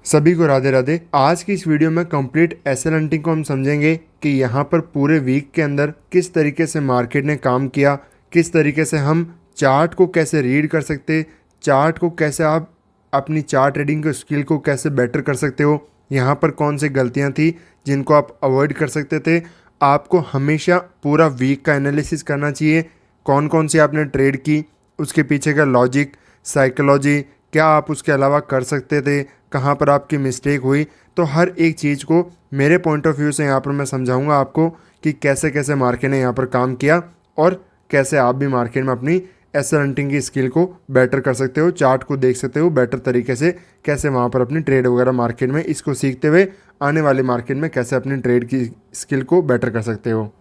सभी को राधे राधे। आज की इस वीडियो में कंप्लीट एसएल हंटिंग को हम समझेंगे कि यहाँ पर पूरे वीक के अंदर किस तरीके से मार्केट ने काम किया, किस तरीके से हम चार्ट को कैसे रीड कर सकते, चार्ट को कैसे आप अपनी चार्ट ट्रेडिंग के स्किल को कैसे बेटर कर सकते हो, यहाँ पर कौन सी गलतियाँ थी जिनको आप अवॉइड कर सकते थे। आपको हमेशा पूरा वीक का एनालिसिस करना चाहिए, कौन कौन सी आपने ट्रेड की, उसके पीछे का लॉजिक, साइकोलॉजी, क्या आप उसके अलावा कर सकते थे, कहाँ पर आपकी मिस्टेक हुई। तो हर एक चीज़ को मेरे पॉइंट ऑफ व्यू से यहाँ पर मैं समझाऊंगा आपको कि कैसे कैसे मार्केट ने यहाँ पर काम किया और कैसे आप भी मार्केट में अपनी एसएल हंटिंग की स्किल को बेटर कर सकते हो, चार्ट को देख सकते हो बेटर तरीके से, कैसे वहाँ पर अपनी ट्रेड वगैरह मार्केट में इसको सीखते हुए आने वाले मार्केट में कैसे अपनी ट्रेड की स्किल को बेटर कर सकते हो।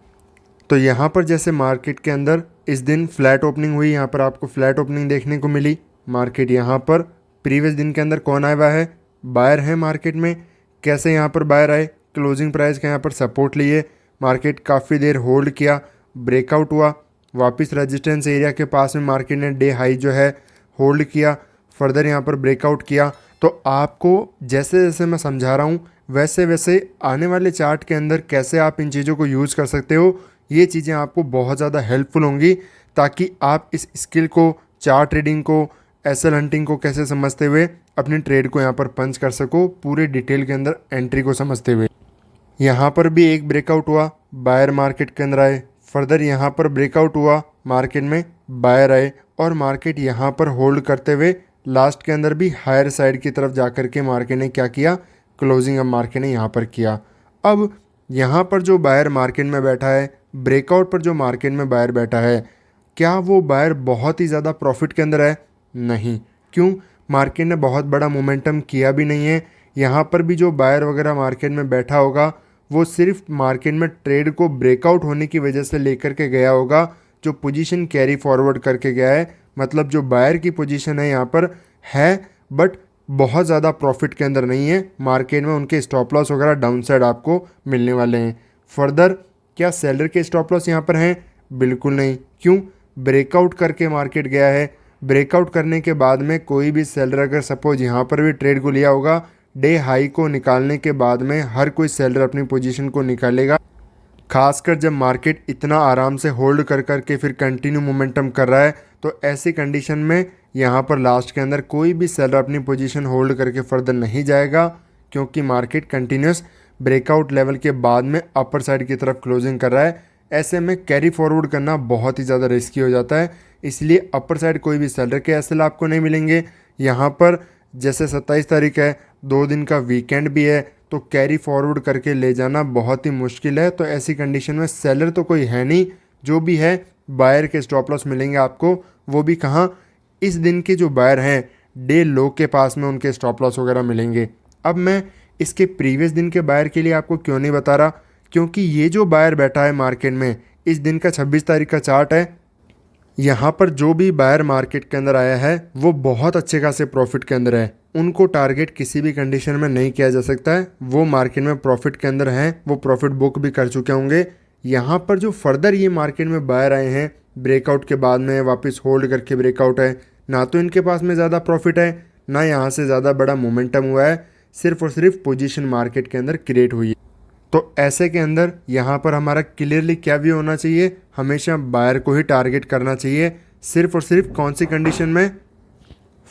तो यहाँ पर जैसे मार्केट के अंदर इस दिन फ्लैट ओपनिंग हुई, यहाँ पर आपको फ्लैट ओपनिंग देखने को मिली। मार्केट यहाँ पर प्रीवियस दिन के अंदर कौन आया हुआ है, बायर है मार्केट में। कैसे यहाँ पर बायर आए, क्लोजिंग प्राइस का यहाँ पर सपोर्ट लिए, मार्केट काफ़ी देर होल्ड किया, ब्रेकआउट हुआ, वापस रेजिस्टेंस एरिया के पास में मार्केट ने डे हाई जो है होल्ड किया, फर्दर यहाँ पर ब्रेकआउट किया। तो आपको जैसे जैसे मैं समझा रहा हूँ वैसे वैसे आने वाले चार्ट के अंदर कैसे आप इन चीज़ों को यूज़ कर सकते हो, ये चीज़ें आपको बहुत ज़्यादा हेल्पफुल होंगी ताकि आप इस स्किल को, चार्ट ट्रेडिंग को, एसएल हंटिंग को कैसे समझते हुए अपनी ट्रेड को यहाँ पर पंच कर सको, पूरे डिटेल के अंदर एंट्री को समझते हुए। यहाँ पर भी एक ब्रेकआउट हुआ, बायर मार्केट के अंदर आए, फर्दर यहाँ पर ब्रेकआउट हुआ, मार्केट में बायर आए और मार्केट यहाँ पर होल्ड करते हुए लास्ट के अंदर भी हायर साइड की तरफ जा कर के मार्केट ने क्या किया, क्लोजिंग अब मार्केट ने यहाँ पर किया। अब यहाँ पर जो बायर मार्केट में बैठा है, ब्रेकआउट पर जो मार्केट में बायर बैठा है, क्या वो बायर बहुत ही ज़्यादा प्रॉफिट के अंदर है? नहीं। क्यों? मार्केट ने बहुत बड़ा मोमेंटम किया भी नहीं है। यहाँ पर भी जो बायर वगैरह मार्केट में बैठा होगा वो सिर्फ मार्केट में ट्रेड को ब्रेकआउट होने की वजह से लेकर के गया होगा, जो पोजीशन कैरी फॉरवर्ड करके गया है। मतलब जो बायर की पोजीशन है यहाँ पर है बट बहुत ज़्यादा प्रॉफिट के अंदर नहीं है। मार्केट में उनके स्टॉप लॉस वगैरह डाउन साइड आपको मिलने वाले हैं। फर्दर क्या सेलर के स्टॉप लॉस यहाँ पर हैं? बिल्कुल नहीं। क्यों? ब्रेकआउट करके मार्केट गया है। ब्रेकआउट करने के बाद में कोई भी सेलर अगर सपोज यहाँ पर भी ट्रेड को लिया होगा, डे हाई को निकालने के बाद में हर कोई सेलर अपनी पोजीशन को निकालेगा, खासकर जब मार्केट इतना आराम से होल्ड कर कर के फिर कंटिन्यू मोमेंटम कर रहा है। तो ऐसी कंडीशन में यहाँ पर लास्ट के अंदर कोई भी सेलर अपनी पोजीशन होल्ड करके फर्दर नहीं जाएगा, क्योंकि मार्केट कंटिन्यूस ब्रेकआउट लेवल के बाद में अपर साइड की तरफ क्लोजिंग कर रहा है। ऐसे में कैरी फॉरवर्ड करना बहुत ही ज़्यादा रिस्की हो जाता है, इसलिए अपर साइड कोई भी सेलर के एसएल आपको नहीं मिलेंगे। यहाँ पर जैसे 27 तारीख है, 2 दिन का वीकेंड भी है, तो कैरी फॉरवर्ड करके ले जाना बहुत ही मुश्किल है। तो ऐसी कंडीशन में सेलर तो कोई है नहीं, जो भी है बायर के स्टॉप लॉस मिलेंगे आपको, वो भी कहाँ, इस दिन के जो बायर हैं डे लो के पास में उनके स्टॉप लॉस वगैरह मिलेंगे। अब मैं इसके प्रीवियस दिन के बायर के लिए आपको क्यों नहीं बता रहा, क्योंकि ये जो बायर बैठा है मार्केट में, इस दिन का 26 तारीख का चार्ट है, यहाँ पर जो भी बायर मार्केट के अंदर आया है वो बहुत अच्छे खासे प्रॉफिट के अंदर है। उनको टारगेट किसी भी कंडीशन में नहीं किया जा सकता है। वो मार्केट में प्रॉफिट के अंदर हैं, वो प्रॉफिट बुक भी कर चुके होंगे। यहाँ पर जो फर्दर ये मार्केट में बायर आए हैं, ब्रेकआउट के बाद में वापस होल्ड करके ब्रेकआउट है, ना तो इनके पास में ज़्यादा प्रॉफिट है, ना यहाँ से ज़्यादा बड़ा मोमेंटम हुआ है, सिर्फ और सिर्फ पोजीशन मार्केट के अंदर क्रिएट हुई है। तो ऐसे के अंदर यहाँ पर हमारा क्लियरली क्या व्यू होना चाहिए, हमेशा बायर को ही टारगेट करना चाहिए। सिर्फ और सिर्फ कौन सी कंडीशन में?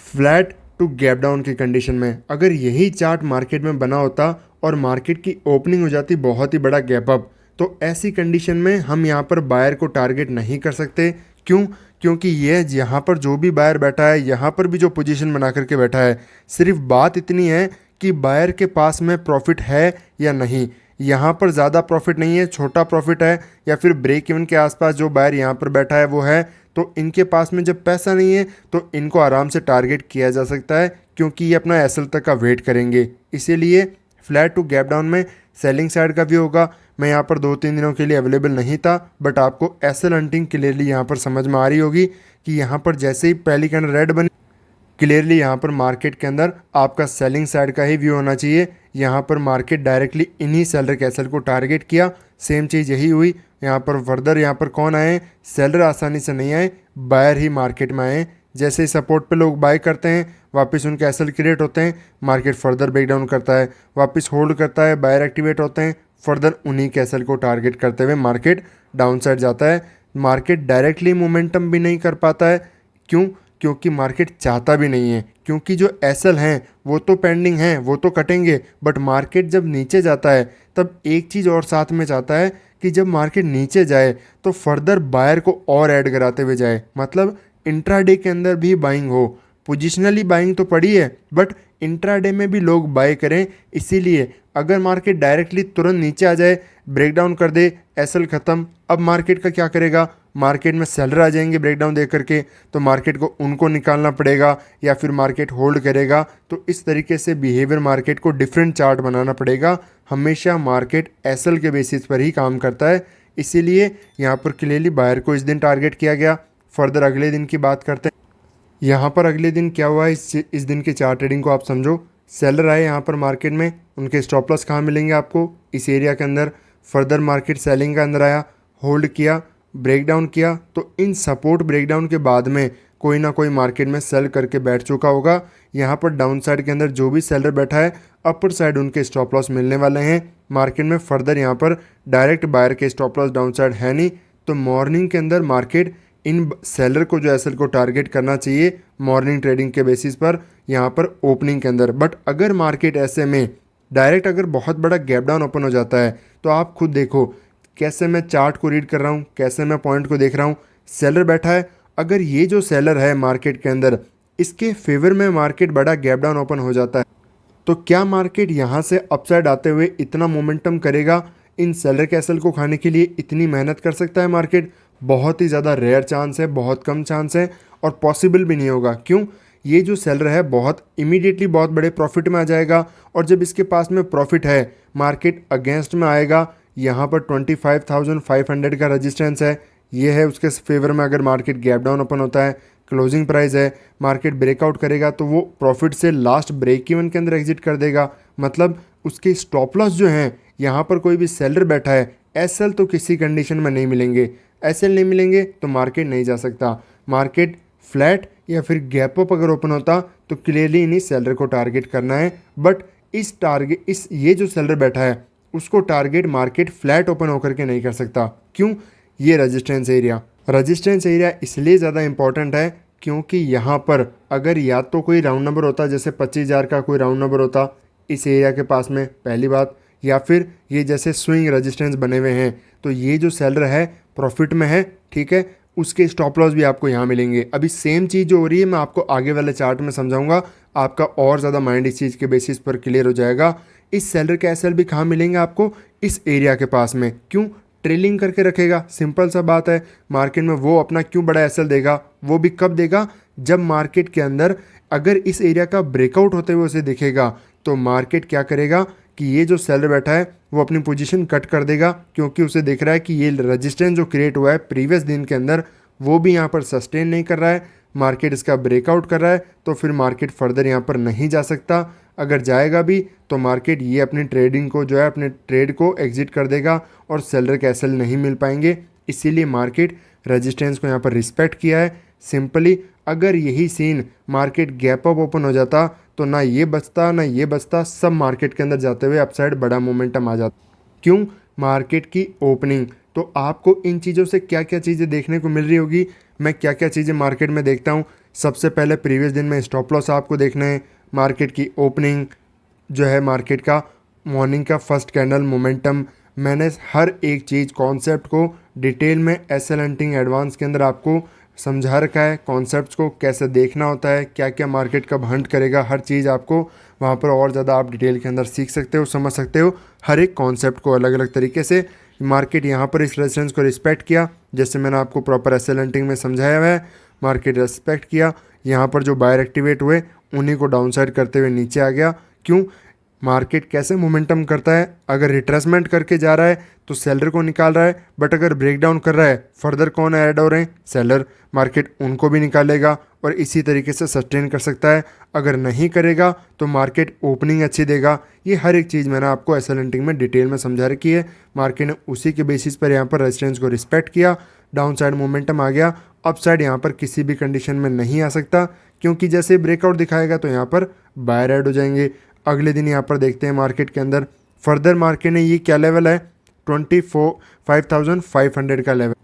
फ्लैट टू गैप डाउन की कंडीशन में। अगर यही चार्ट मार्केट में बना होता और मार्केट की ओपनिंग हो जाती बहुत ही बड़ा गैप अप, तो ऐसी कंडीशन में हम यहाँ पर बायर को टारगेट नहीं कर सकते। क्यों? क्योंकि ये यहाँ पर जो भी बायर बैठा है, यहाँ पर भी जो पोजीशन बना करके बैठा है, सिर्फ बात इतनी है कि बायर के पास में प्रॉफिट है या नहीं। यहाँ पर ज़्यादा प्रॉफिट नहीं है, छोटा प्रॉफिट है, या फिर ब्रेक इवन के आसपास जो बायर यहाँ पर बैठा है वो है। तो इनके पास में जब पैसा नहीं है तो इनको आराम से टारगेट किया जा सकता है, क्योंकि ये अपना एसएल तक का वेट करेंगे। इसीलिए फ्लैट टू गैप डाउन में सेलिंग साइड का व्यू होगा। मैं यहाँ पर 2-3 दिनों के लिए अवेलेबल नहीं था, बट आपको एसएल हंटिंग क्लियरली यहाँ पर समझ में आ रही होगी कि यहाँ पर जैसे ही पहली कैंडल रेड बनी, क्लियरली यहाँ पर मार्केट के अंदर आपका सेलिंग साइड का ही व्यू होना चाहिए। यहाँ पर मार्केट डायरेक्टली इन्हीं सेलर के एसएल को टारगेट किया, सेम चीज़ यही हुई। यहाँ पर फर्दर यहाँ पर कौन आए? सेलर आसानी से नहीं आए, बायर ही मार्केट में आए, जैसे ही सपोर्ट पे लोग बाय करते हैं, वापस उनके एसएल क्रिएट होते हैं, मार्केट फर्दर ब्रेकडाउन करता है, वापस होल्ड करता है, बायर एक्टिवेट होते हैं, फर्दर उन्हीं के एसएल को टारगेट करते हुए मार्केट डाउन साइड जाता है। मार्केट डायरेक्टली मोमेंटम भी नहीं कर पाता है। क्यों? क्योंकि मार्केट चाहता भी नहीं है, क्योंकि जो एसएल हैं वो तो पेंडिंग हैं, वो तो कटेंगे, बट मार्केट जब नीचे जाता है तब एक चीज़ और साथ में चाहता है कि जब मार्केट नीचे जाए तो फर्दर बायर को और ऐड कराते हुए जाए, मतलब इंट्राडे के अंदर भी बाइंग हो। पोजिशनली बाइंग तो पड़ी है, बट इंट्राडे में भी लोग बाय करें। इसीलिए अगर मार्केट डायरेक्टली तुरंत नीचे आ जाए, ब्रेकडाउन कर दे, एसएल ख़त्म, अब मार्केट का क्या करेगा? मार्केट में सेलर आ जाएंगे ब्रेकडाउन देख करके, तो मार्केट को उनको निकालना पड़ेगा या फिर मार्केट होल्ड करेगा। तो इस तरीके से बिहेवियर मार्केट को डिफरेंट चार्ट बनाना पड़ेगा। हमेशा मार्केट एसएल के बेसिस पर ही काम करता है। इसीलिए यहाँ पर क्लियरली बायर को इस दिन टारगेट किया गया। फर्दर अगले दिन की बात करते हैं। यहाँ पर अगले दिन क्या हुआ, इस दिन के चार्ट ट्रेडिंग को आप समझो। सेलर आए यहाँ पर मार्केट में, उनके स्टॉप लॉस कहाँ मिलेंगे आपको? इस एरिया के अंदर। फर्दर मार्केट सेलिंग का अंदर आया, होल्ड किया, ब्रेकडाउन किया, तो इन सपोर्ट ब्रेकडाउन के बाद में कोई ना कोई मार्केट में सेल करके बैठ चुका होगा। यहाँ पर डाउन साइड के अंदर जो भी सेलर बैठा है, अपर साइड उनके स्टॉप लॉस मिलने वाले हैं। मार्केट में फर्दर यहाँ पर डायरेक्ट बायर के स्टॉप लॉस डाउन साइड है नहीं, तो मॉर्निंग के अंदर मार्केट इन सेलर को जो एसएल को टारगेट करना चाहिए मॉर्निंग ट्रेडिंग के बेसिस पर यहाँ पर ओपनिंग के अंदर। बट अगर मार्केट ऐसे में डायरेक्ट अगर बहुत बड़ा गैप डाउन ओपन हो जाता है, तो आप खुद देखो कैसे मैं चार्ट को रीड कर रहा हूँ, कैसे मैं पॉइंट को देख रहा हूँ। सेलर बैठा है, अगर ये जो सेलर है मार्केट के अंदर, इसके फेवर में मार्केट बड़ा गैप डाउन ओपन हो जाता है, तो क्या मार्केट यहाँ से अपसाइड आते हुए इतना मोमेंटम करेगा? इन सेलर के एसएल को खाने के लिए इतनी मेहनत कर सकता है मार्केट? बहुत ही ज़्यादा रेयर चांस है, बहुत कम चांस है, और पॉसिबल भी नहीं होगा। क्यों? ये जो सेलर है बहुत इमीडिएटली बहुत बड़े प्रॉफिट में आ जाएगा, और जब इसके पास में प्रॉफिट है, मार्केट अगेंस्ट में आएगा। यहाँ पर 25,500 का रजिस्टेंस है, ये है उसके फेवर में। अगर मार्केट गैप डाउन ओपन होता है, क्लोजिंग प्राइस है, मार्केट ब्रेकआउट करेगा, तो वो प्रॉफिट से लास्ट ब्रेक इवन के अंदर एग्जिट कर देगा। मतलब उसके स्टॉप लॉस जो हैं, यहाँ पर कोई भी सेलर बैठा है, एसएल तो किसी कंडीशन में नहीं मिलेंगे। एसएल नहीं मिलेंगे तो मार्केट नहीं जा सकता। मार्केट फ्लैट या फिर गैप अप अगर ओपन होता तो क्लियरली इन्हीं सेलर को टारगेट करना है। बट इस ये जो सेलर बैठा है उसको टारगेट मार्केट फ्लैट ओपन होकर के नहीं कर सकता। क्यों? ये रेजिस्टेंस एरिया इसलिए ज़्यादा इंपॉर्टेंट है क्योंकि यहाँ पर अगर या तो कोई राउंड नंबर होता, जैसे 25,000 का कोई राउंड नंबर होता इस एरिया के पास में, पहली बात, या फिर ये जैसे स्विंग रेजिस्टेंस बने हुए हैं, तो ये जो सेलर है प्रॉफिट में है, ठीक है, उसके स्टॉप लॉस भी आपको यहाँ मिलेंगे। अभी सेम चीज़ जो हो रही है मैं आपको आगे वाले चार्ट में समझाऊंगा, आपका और ज़्यादा माइंड इस चीज़ के बेसिस पर क्लियर हो जाएगा। इस सेलर के एसएल भी कहाँ मिलेंगे आपको? इस एरिया के पास में। क्यों? ट्रेलिंग करके रखेगा, सिंपल सा बात है। मार्केट में वो अपना क्यों बड़ा एसएल देगा? वो भी कब देगा? जब मार्केट के अंदर अगर इस एरिया का ब्रेकआउट होते हुए उसे दिखेगा, तो मार्केट क्या करेगा कि ये जो सेलर बैठा है वो अपनी पोजीशन कट कर देगा, क्योंकि उसे दिख रहा है कि ये रेजिस्टेंस जो क्रिएट हुआ है प्रीवियस दिन के अंदर वो भी यहाँ पर सस्टेन नहीं कर रहा है, मार्केट इसका ब्रेकआउट कर रहा है, तो फिर मार्केट फर्दर यहाँ पर नहीं जा सकता। अगर जाएगा भी तो मार्केट ये अपनी ट्रेडिंग को जो है अपने ट्रेड को एग्जिट कर देगा और सेलर के एसएल नहीं मिल पाएंगे। इसीलिए मार्केट रेजिस्टेंस को यहाँ पर रिस्पेक्ट किया है। सिंपली अगर यही scene market gap up open हो जाता तो ना ये बचता ना ये बचता, सब मार्केट के अंदर जाते हुए अपसाइड बड़ा मोमेंटम आ जाता। क्यों? मार्केट की ओपनिंग। तो आपको इन चीज़ों से क्या क्या चीज़ें देखने को मिल रही होगी, मैं क्या क्या चीज़ें मार्केट में देखता हूँ। सबसे पहले प्रीवियस दिन में स्टॉप लॉस आपको देखना है, मार्केट की ओपनिंग जो है, मार्केट का मॉर्निंग का फर्स्ट कैंडल मोमेंटम। मैंने हर एक चीज़ कॉन्सेप्ट को डिटेल में एसएल हंटिंग एडवांस के अंदर आपको समझा रखा है। कॉन्सेप्ट्स को कैसे देखना होता है, क्या क्या मार्केट कब हंट करेगा, हर चीज़ आपको वहाँ पर और ज़्यादा आप डिटेल के अंदर सीख सकते हो, समझ सकते हो हर एक कॉन्सेप्ट को अलग अलग तरीके से। मार्केट यहाँ पर इस रेजिस्टेंस को रिस्पेक्ट किया, जैसे मैंने आपको प्रॉपर एसएल हंटिंग में समझाया हुआ है। मार्केट रिस्पेक्ट किया, यहाँ पर जो बायर एक्टिवेट हुए उन्हीं को डाउनसाइड करते हुए नीचे आ गया। क्यों? मार्केट कैसे मोमेंटम करता है? अगर रिट्रेसमेंट करके जा रहा है तो सेलर को निकाल रहा है, बट अगर ब्रेकडाउन कर रहा है फर्दर कौन ऐड हो रहे हैं? सेलर। मार्केट उनको भी निकालेगा और इसी तरीके से सस्टेन कर सकता है। अगर नहीं करेगा तो मार्केट ओपनिंग अच्छी देगा। ये हर एक चीज़ मैंने आपको एसएल हंटिंग में डिटेल में समझा रखी है। मार्केट ने उसी के बेसिस पर यहाँ पर रेजिस्टेंस को रिस्पेक्ट किया, डाउन साइड मोमेंटम आ गया अपसाइड यहाँ पर किसी भी कंडीशन में नहीं आ सकता, क्योंकि जैसे ब्रेकआउट दिखाएगा तो यहाँ पर बायर ऐड हो जाएंगे। अगले दिन यहाँ पर देखते हैं मार्केट के अंदर फर्दर मार्केट ने ये क्या लेवल है 25,500 का लेवल,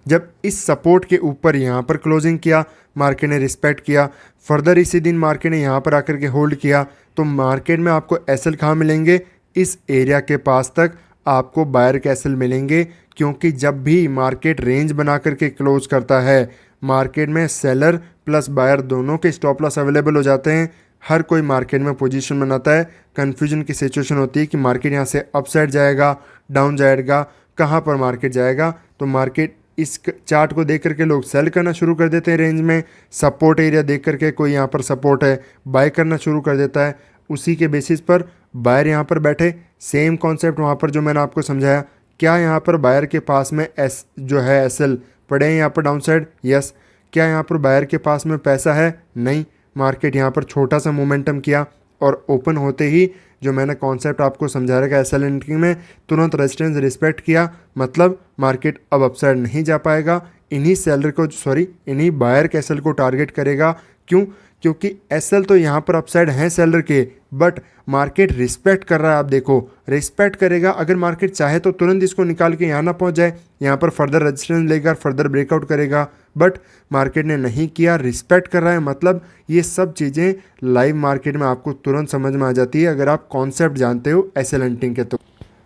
जब इस सपोर्ट के ऊपर यहाँ पर क्लोजिंग किया मार्केट ने रिस्पेक्ट किया, फर्दर इसी दिन मार्केट ने यहाँ पर आकर के होल्ड किया, तो मार्केट में आपको एसएल कहाँ मिलेंगे, इस एरिया के पास तक आपको बायर के एसएल मिलेंगे। क्योंकि जब भी मार्केट रेंज बना करके क्लोज करता है, मार्केट में सेलर प्लस बायर दोनों के स्टॉप लॉस अवेलेबल हो जाते हैं। हर कोई मार्केट में पोजीशन बनाता है, कन्फ्यूजन की सिचुएशन होती है कि मार्केट यहाँ से अप साइड जाएगा, डाउन जाएगा, कहाँ पर मार्केट जाएगा। तो मार्केट इस चार्ट को देख करके लोग सेल करना शुरू कर देते हैं रेंज में, सपोर्ट एरिया देख करके कोई यहाँ पर सपोर्ट है बाय करना शुरू कर देता है, उसी के बेसिस पर बायर यहाँ पर बैठे। सेम कॉन्सेप्ट वहाँ पर जो मैंने आपको समझाया, क्या यहाँ पर बायर के पास में एस जो है एसएल पड़े हैं यहाँ पर डाउन साइड, यस। क्या यहाँ पर बायर के पास में पैसा है, नहीं। मार्केट यहाँ पर छोटा सा मोमेंटम किया और ओपन होते ही जो मैंने कॉन्सेप्ट आपको समझा रखा है एसएल एंट्री में, तुरंत रेजिस्टेंस रिस्पेक्ट किया, मतलब मार्केट अब अपसाइड नहीं जा पाएगा। इन्हीं सेलर को इन्हीं बायर के एसएल को टारगेट करेगा। क्यों? क्योंकि एसएल तो यहाँ पर अपसाइड हैं सेलर के, बट मार्केट रिस्पेक्ट कर रहा है। आप देखो रिस्पेक्ट करेगा, अगर मार्केट चाहे तो तुरंत इसको निकाल के यहाँ ना पहुँच जाए, यहाँ पर फर्दर रेजिस्टेंस लेगा, फर्दर ब्रेकआउट करेगा, बट मार्केट ने नहीं किया, रिस्पेक्ट कर रहा है। मतलब ये सब चीज़ें लाइव मार्केट में आपको तुरंत समझ में आ जाती है अगर आप कॉन्सेप्ट जानते हो एसएल हंटिंग के। तो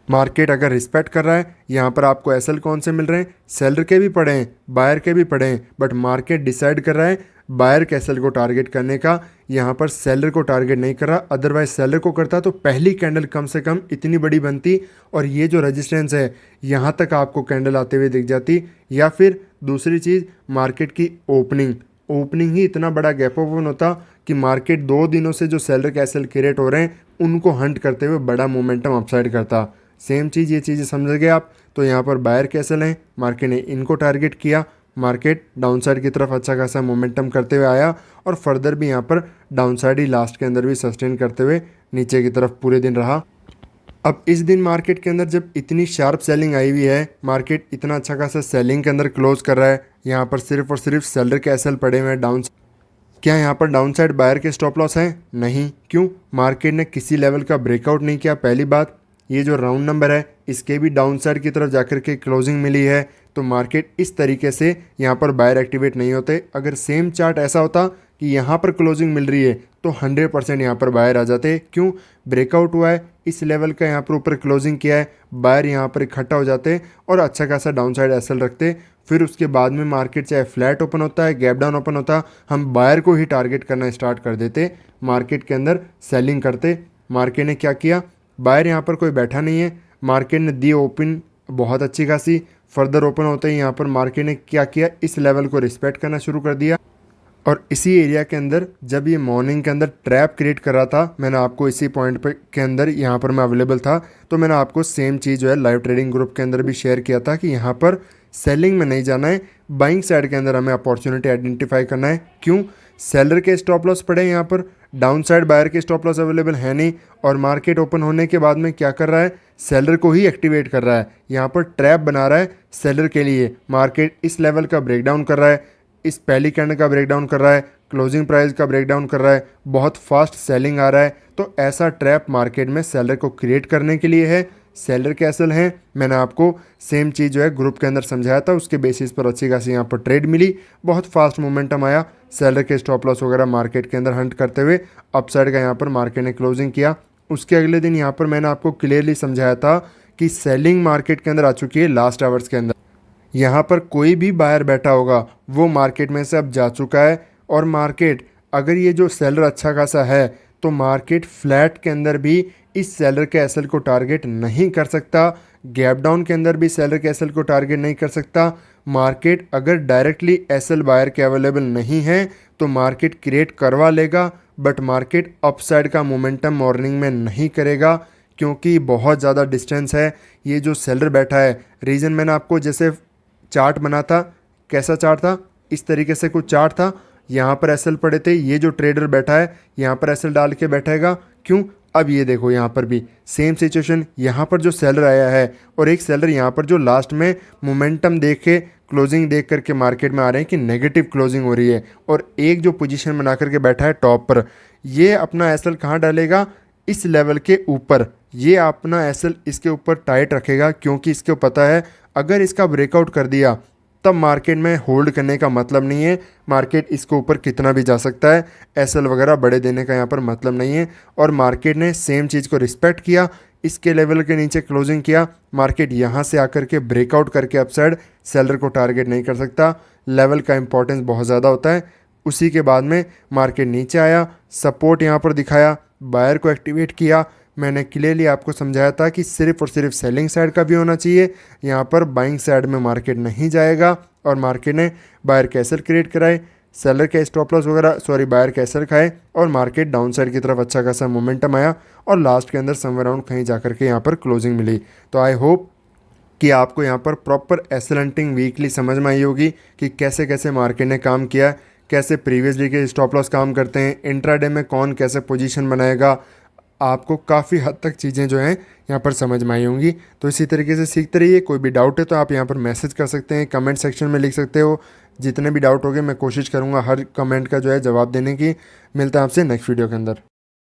मार्केट अगर रिस्पेक्ट कर रहा है, यहाँ पर आपको एसएल कौन से मिल रहे हैं, सेलर के भी पड़े हैं, बायर के भी पड़े हैं, बट मार्केट डिसाइड कर रहा है बायर के एसएल को टारगेट करने का, यहाँ पर सेलर को टारगेट नहीं कर रहा। अदरवाइज सेलर को करता तो पहली कैंडल कम से कम इतनी बड़ी बनती और ये जो रेजिस्टेंस है यहाँ तक आपको कैंडल आते हुए दिख जाती। या फिर दूसरी चीज़, मार्केट की ओपनिंग ही इतना बड़ा गैप ओपन होता कि मार्केट 2 दिनों से जो सेलर के एसएल क्रिएट हो रहे हैं उनको हंट करते हुए बड़ा मोमेंटम अपसाइड करता। सेम चीज़, ये चीज़ें समझ गए आप। तो यहाँ पर बायर के एसएल हैं, मार्केट ने इनको टारगेट किया, मार्केट डाउनसाइड की तरफ अच्छा खासा मोमेंटम करते हुए आया और फर्दर भी यहाँ पर डाउनसाइड ही लास्ट के अंदर भी सस्टेन करते हुए नीचे की तरफ पूरे दिन रहा। अब इस दिन मार्केट के अंदर जब इतनी शार्प सेलिंग आई हुई है, मार्केट इतना अच्छा खासा सेलिंग के अंदर क्लोज कर रहा है, यहाँ पर सिर्फ और सिर्फ सेलर के एसएल पड़े हुए हैं डाउन। क्या यहाँ पर डाउनसाइड बायर के स्टॉप लॉस हैं? नहीं। क्यों? मार्केट ने किसी लेवल का ब्रेकआउट नहीं किया। पहली बात, ये जो राउंड नंबर है इसके भी डाउन साइड की तरफ जाकर के क्लोजिंग मिली है, तो मार्केट इस तरीके से यहाँ पर बायर एक्टिवेट नहीं होते। अगर सेम चार्ट ऐसा होता कि यहाँ पर क्लोजिंग मिल रही है तो 100% यहाँ पर बायर आ जाते। क्यों? ब्रेकआउट हुआ है, इस लेवल का यहाँ पर ऊपर क्लोजिंग किया है, बायर यहाँ पर इकट्ठा हो जाते और अच्छा खासा डाउन साइड एसएल रखते। फिर उसके बाद में मार्केट चाहे फ्लैट ओपन होता है, गैप डाउन ओपन होता, हम बायर को ही टारगेट करना स्टार्ट कर देते, मार्केट के अंदर सेलिंग करते। मार्केट ने क्या किया, बायर यहाँ पर कोई बैठा नहीं है, मार्केट ने दी ओपन बहुत अच्छी खासी, फर्दर ओपन होते ही यहाँ पर मार्केट ने क्या किया, इस लेवल को रिस्पेक्ट करना शुरू कर दिया। और इसी एरिया के अंदर जब ये मॉर्निंग के अंदर ट्रैप क्रिएट कर रहा था, मैंने आपको इसी पॉइंट पे के अंदर यहाँ पर मैं अवेलेबल था, तो मैंने आपको सेम चीज़ जो है लाइव ट्रेडिंग ग्रुप के अंदर भी शेयर किया था कि यहाँ पर सेलिंग में नहीं जाना है, बाइंग साइड के अंदर हमें अपॉर्चुनिटी आइडेंटिफाई करना है। क्यों? सेलर के स्टॉप लॉस पड़े हैं यहाँ पर, डाउन साइड बायर के स्टॉप लॉस अवेलेबल है नहीं, और मार्केट ओपन होने के बाद में क्या कर रहा है, सेलर को ही एक्टिवेट कर रहा है, यहाँ पर ट्रैप बना रहा है सेलर के लिए। मार्केट इस लेवल का ब्रेकडाउन कर रहा है, इस पहली कैंडल का ब्रेकडाउन कर रहा है, क्लोजिंग प्राइस का ब्रेकडाउन कर रहा है, बहुत फास्ट सेलिंग आ रहा है। तो ऐसा ट्रैप मार्केट में सेलर को क्रिएट करने के लिए है। सेलर के एसएल हैं, मैंने आपको सेम चीज़ जो है ग्रुप के अंदर समझाया था, उसके बेसिस पर अच्छी खासी यहाँ पर ट्रेड मिली, बहुत फास्ट मोमेंटम आया, सेलर के स्टॉप लॉस वगैरह मार्केट के अंदर हंट करते हुए अपसाइड का यहाँ पर मार्केट ने क्लोजिंग किया। उसके अगले दिन यहाँ पर मैंने आपको क्लियरली समझाया था कि सेलिंग मार्केट के अंदर आ चुकी है लास्ट आवर्स के अंदर। यहाँ पर कोई भी बायर बैठा होगा वो मार्केट में से अब जा चुका है, और मार्केट अगर ये जो सेलर अच्छा खासा है तो मार्केट फ्लैट के अंदर भी इस सेलर के एसएल को टारगेट नहीं कर सकता, गैप डाउन के अंदर भी सेलर के एसएल को टारगेट नहीं कर सकता। मार्केट अगर डायरेक्टली एसएल बायर के अवेलेबल नहीं है तो मार्केट क्रिएट करवा लेगा, बट मार्केट अपसाइड का मोमेंटम मॉर्निंग में नहीं करेगा, क्योंकि बहुत ज़्यादा डिस्टेंस है। ये जो सेलर बैठा है, रीज़न मैंने आपको जैसे चार्ट बना था, कैसा चार्ट था, इस तरीके से कुछ चार्ट था, यहाँ पर एसएल पड़े थे, ये जो ट्रेडर बैठा है यहाँ पर एसएल डाल के बैठेगा। क्यों? अब ये देखो यहाँ पर भी सेम सिचुएशन, यहाँ पर जो सेलर आया है और एक सेलर यहाँ पर जो लास्ट में मोमेंटम देख के क्लोजिंग देख करके मार्केट में आ रहे हैं कि नेगेटिव क्लोजिंग हो रही है और एक जो पोजीशन बना करके बैठा है टॉप पर, ये अपना एसएल कहाँ डालेगा, इस लेवल के ऊपर। ये अपना एसएल इसके ऊपर टाइट रखेगा क्योंकि इसको पता है अगर इसका ब्रेकआउट कर दिया तब मार्केट में होल्ड करने का मतलब नहीं है, मार्केट इसके ऊपर कितना भी जा सकता है, एसएल वगैरह बड़े देने का यहाँ पर मतलब नहीं है। और मार्केट ने सेम चीज़ को रिस्पेक्ट किया, इसके लेवल के नीचे क्लोजिंग किया, मार्केट यहाँ से आकर के ब्रेकआउट करके अपसाइड सेलर को टारगेट नहीं कर सकता, लेवल का इंपॉर्टेंस बहुत ज़्यादा होता है। उसी के बाद में मार्केट नीचे आया, सपोर्ट यहाँ पर दिखाया, बायर को एक्टिवेट किया। मैंने क्लियरली आपको समझाया था कि सिर्फ और सिर्फ सेलिंग साइड का भी होना चाहिए, यहाँ पर बाइंग साइड में मार्केट नहीं जाएगा। और मार्केट ने बायर कैसल क्रिएट कराए, सेलर के स्टॉप लॉस वगैरह बायर कैसल खाए और मार्केट डाउन साइड की तरफ अच्छा खासा मोमेंटम आया और लास्ट के अंदर समवेयर अराउंड कहीं जाकर के यहाँ पर क्लोजिंग मिली। तो आई होप कि आपको यहाँ पर प्रॉपर एसएल हंटिंग वीकली समझ में आई होगी कि कैसे कैसे मार्केट ने काम किया, कैसे प्रीवियसली के स्टॉप लॉस काम करते हैं, इंट्राडे में कौन कैसे पोजीशन बनाएगा। आपको काफ़ी हद तक चीज़ें जो हैं यहाँ पर समझ में आई होंगी। तो इसी तरीके से सीखते रहिए। कोई भी डाउट है तो आप यहाँ पर मैसेज कर सकते हैं, कमेंट सेक्शन में लिख सकते हो। जितने भी डाउट होंगे मैं कोशिश करूँगा हर कमेंट का जो है जवाब देने की। मिलता है आपसे नेक्स्ट वीडियो के अंदर।